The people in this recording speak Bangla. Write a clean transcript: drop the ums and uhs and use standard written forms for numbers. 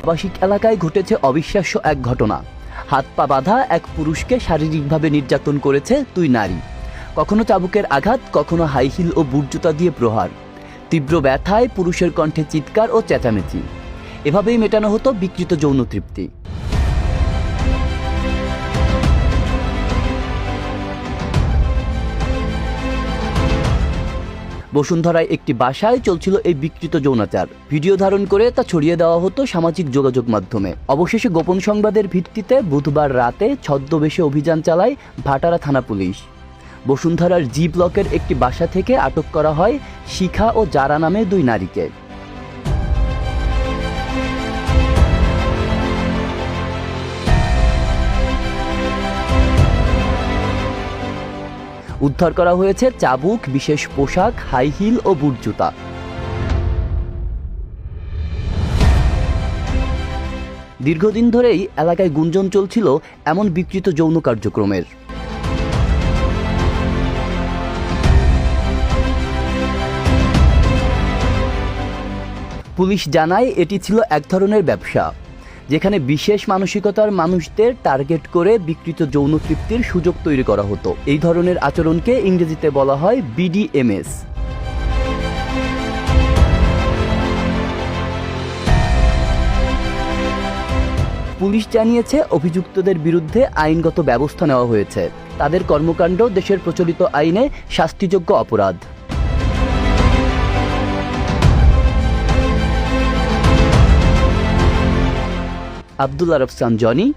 আবাসিক এলাকায় ঘটেছে অবিশ্বাস্য এক ঘটনা। হাত পা বাঁধা এক পুরুষকে শারীরিকভাবে নির্যাতন করেছে দুই নারী। কখনো চাবুকের আঘাত, কখনো হাই হিল ও বুট জুতা দিয়ে প্রহার। তীব্র ব্যথায় পুরুষের কণ্ঠে চিৎকার ও চেঁচামেচি। এভাবেই মেটানো হতো বিকৃত যৌন তৃপ্তি। বসুন্ধরায় একটি বাসায় চলছিল এই বিকৃত যৌনাচার। ভিডিও ধারণ করে তা ছড়িয়ে দেওয়া হতো সামাজিক যোগাযোগ মাধ্যমে। অবশেষে গোপন সংবাদের ভিত্তিতে বুধবার রাতে ছদ্মবেশে অভিযান চালায় ভাটারা থানা পুলিশ। বসুন্ধরার জি ব্লকের একটি বাসা থেকে আটক করা হয় শিখা ও জারা নামে দুই নারীকে। উদ্ধার করা হয়েছে চাবুক, বিশেষ পোশাক, হাই হিল ও বুট জুতা। দীর্ঘদিন ধরেই এলাকায় গুঞ্জন চলছিল এমন বিকৃত যৌন কার্যক্রমের। পুলিশ জানায় এটি ছিল এক ধরনের ব্যবসা, যেখানে বিশেষ মানসিকতার মানুষদের টার্গেট করে বিকৃত যৌন তৃপ্তির সুযোগ তৈরি করা হতো। এই ধরনের আচরণকে ইংরেজিতে বলা হয় BDMS। পুলিশ জানিয়েছে অভিযুক্তদের বিরুদ্ধে আইনগত ব্যবস্থা নেওয়া হয়েছে। তাদের কর্মকাণ্ড দেশের প্রচলিত আইনে শাস্তিযোগ্য অপরাধ। আব্দুল্লাহ রফসান জনি,